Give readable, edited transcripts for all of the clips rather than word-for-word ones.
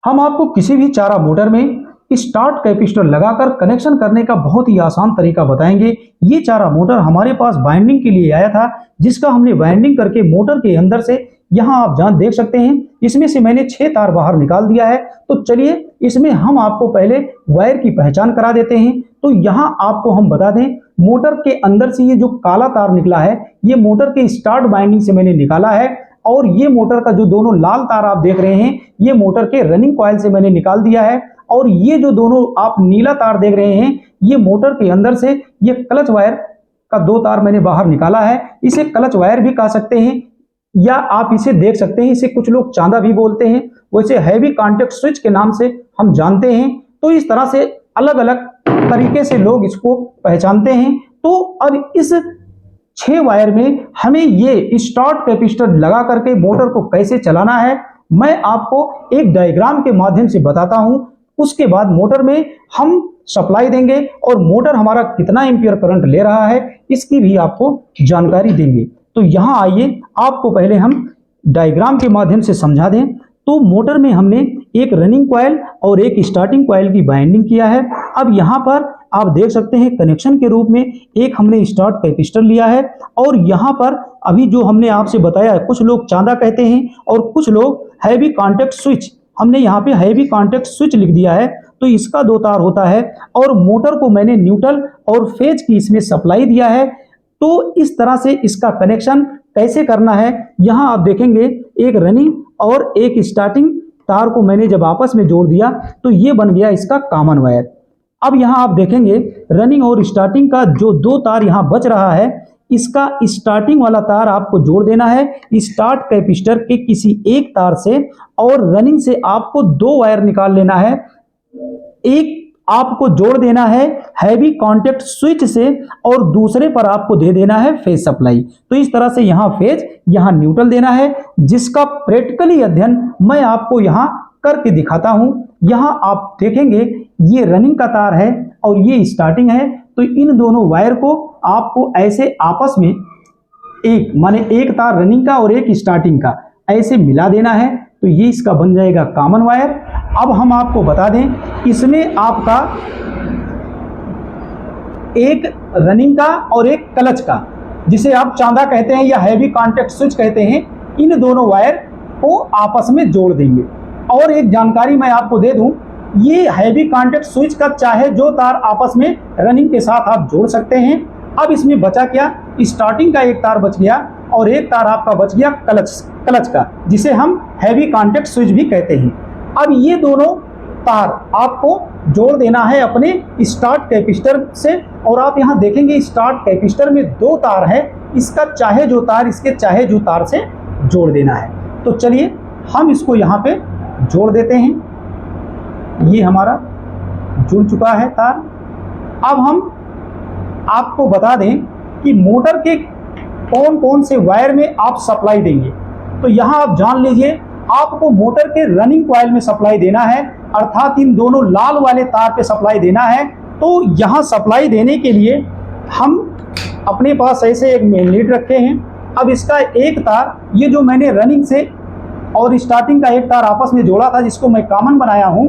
हम आपको किसी भी चारा मोटर में स्टार्ट कैपेसिटर लगाकर कनेक्शन करने का बहुत ही आसान तरीका बताएंगे। ये चारा मोटर हमारे पास बाइंडिंग के लिए आया था, जिसका हमने बाइंडिंग करके मोटर के अंदर से यहाँ आप जहाँ देख सकते हैं इसमें से मैंने 6 तार बाहर निकाल दिया है। तो चलिए इसमें हम आपको पहले वायर की पहचान करा देते हैं। तो यहाँ आपको हम बता दें, मोटर के अंदर से ये जो काला तार निकला है ये मोटर के स्टार्ट बाइंडिंग से मैंने निकाला है, और ये मोटर का जो दोनों लाल तार आप देख रहे हैं ये मोटर के रनिंग कॉइल से मैंने निकाल दिया है, और ये जो दोनों आप नीला तार देख रहे हैं ये मोटर के अंदर से ये क्लच वायर का 2 तार मैंने बाहर निकाला है। इसे क्लच वायर भी कह सकते हैं या आप इसे देख सकते हैं, इसे कुछ लोग चांदा भी बोलते हैं, वैसे हैवी कांटेक्ट स्विच के नाम से हम जानते हैं। तो इस तरह से अलग अलग तरीके से लोग इसको पहचानते हैं। तो अब इस 6 वायर में हमें ये स्टार्ट कैपेसिटर लगा करके मोटर को कैसे चलाना है मैं आपको एक डायग्राम के माध्यम से बताता हूं। उसके बाद मोटर में हम सप्लाई देंगे और मोटर हमारा कितना एम्पियर करंट ले रहा है इसकी भी आपको जानकारी देंगे। तो यहाँ आइए आपको पहले हम डायग्राम के माध्यम से समझा दें। तो मोटर में हमने एक रनिंग कॉइल और एक स्टार्टिंग कॉइल की बाइंडिंग किया है। अब यहाँ पर आप देख सकते हैं कनेक्शन के रूप में एक हमने स्टार्ट कैपेसिटर लिया है, और यहाँ पर अभी जो हमने आपसे बताया कुछ लोग चांदा कहते हैं और कुछ लोग हैवी कांटेक्ट स्विच, हमने यहाँ पे हैवी कांटेक्ट स्विच लिख दिया है। तो इसका 2 तार होता है, और मोटर को मैंने न्यूट्रल और फेज की इसमें सप्लाई दिया है। तो इस तरह से इसका कनेक्शन कैसे करना है यहाँ आप देखेंगे, एक रनिंग और एक स्टार्टिंग तार को मैंने जब आपस में जोड़ दिया तो ये बन गया इसका कॉमन वायर। अब यहाँ आप देखेंगे रनिंग और स्टार्टिंग का जो 2 तार यहाँ बच रहा है इसका स्टार्टिंग वाला तार आपको जोड़ देना है स्टार्ट कैपेसिटर के किसी एक तार से, और रनिंग से आपको 2 वायर निकाल लेना है। एक आपको जोड़ देना है हैवी कांटेक्ट स्विच से और दूसरे पर आपको दे देना है फेज सप्लाई। तो इस तरह से यहाँ फेज यहाँ न्यूट्रल देना है, जिसका प्रैक्टिकली अध्ययन मैं आपको यहाँ करके दिखाता हूँ। यहाँ आप देखेंगे ये रनिंग का तार है और ये स्टार्टिंग है। तो इन दोनों वायर को आपको ऐसे आपस में एक माने एक तार रनिंग का और एक स्टार्टिंग का ऐसे मिला देना है। तो ये इसका बन जाएगा कॉमन वायर। अब हम आपको बता दें इसमें आपका एक रनिंग का और एक क्लच का, जिसे आप चांदा कहते हैं या हैवी कांटेक्ट स्विच कहते हैं, इन दोनों वायर को आपस में जोड़ देंगे। और एक जानकारी मैं आपको दे दूं, ये हैवी कांटेक्ट स्विच का चाहे जो तार आपस में रनिंग के साथ आप जोड़ सकते हैं। अब इसमें बचा क्या, स्टार्टिंग का एक तार बच गया और एक तार आपका बच गया क्लच का, जिसे हम हैवी कांटेक्ट स्विच भी कहते हैं। अब ये दोनों तार आपको जोड़ देना है अपने स्टार्ट कैपेसिटर से, और आप यहाँ देखेंगे स्टार्ट कैपेसिटर में 2 तार है, इसका चाहे जो तार इसके चाहे जो तार से जोड़ देना है। तो चलिए हम इसको यहाँ पे जोड़ देते हैं। ये हमारा जुड़ चुका है तार। अब हम आपको बता दें कि मोटर के कौन कौन से वायर में आप सप्लाई देंगे। तो यहाँ आप जान लीजिए, आपको मोटर के रनिंग कॉइल में सप्लाई देना है, अर्थात इन दोनों लाल वाले तार पे सप्लाई देना है। तो यहाँ सप्लाई देने के लिए हम अपने पास ऐसे एक मेन लीड रखे हैं। अब इसका एक तार, ये जो मैंने रनिंग से और स्टार्टिंग का एक तार आपस में जोड़ा था जिसको मैं कॉमन बनाया हूँ,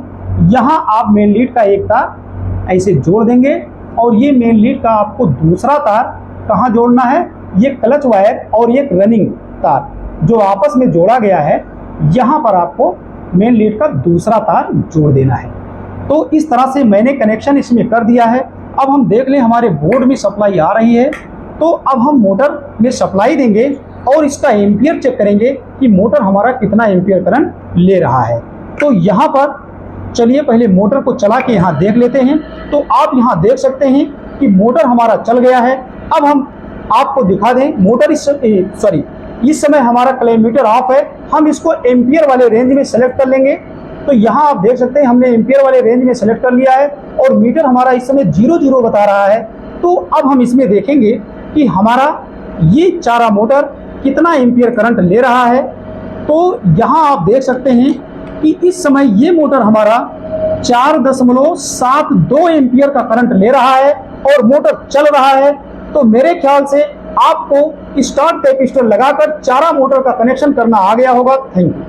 यहाँ आप मेन लीड का एक तार ऐसे जोड़ देंगे, और ये मेन लीड का आपको दूसरा तार कहाँ जोड़ना है, ये क्लच वायर और ये रनिंग तार जो आपस में जोड़ा गया है, यहाँ पर आपको मेन लीड का दूसरा तार जोड़ देना है। तो इस तरह से मैंने कनेक्शन इसमें कर दिया है। अब हम देख लें हमारे बोर्ड में सप्लाई आ रही है। तो अब हम मोटर में सप्लाई देंगे और इसका एम्पियर चेक करेंगे कि मोटर हमारा कितना एम्पियर करंट ले रहा है। तो यहाँ पर चलिए पहले मोटर को चला के यहाँ देख लेते हैं। तो आप यहाँ देख सकते हैं कि मोटर हमारा चल गया है। अब हम आपको दिखा दें, मोटर इस समय हमारा क्लेमीटर ऑफ है। हम इसको एम्पियर वाले रेंज में सेलेक्ट कर लेंगे। तो यहाँ आप देख सकते हैं हमने एम्पियर वाले रेंज में सेलेक्ट कर लिया है, और मीटर हमारा इस समय 00 बता रहा है। तो अब हम इसमें देखेंगे कि हमारा ये चारा मोटर कितना एम्पियर करंट ले रहा है। तो यहाँ आप देख सकते हैं कि इस समय ये मोटर हमारा 4.72 एम्पियर का करंट ले रहा है और मोटर चल रहा है। तो मेरे ख्याल से आपको स्टार्ट कैपेसिटर लगाकर चारा मोटर का कनेक्शन करना आ गया होगा। Thank you.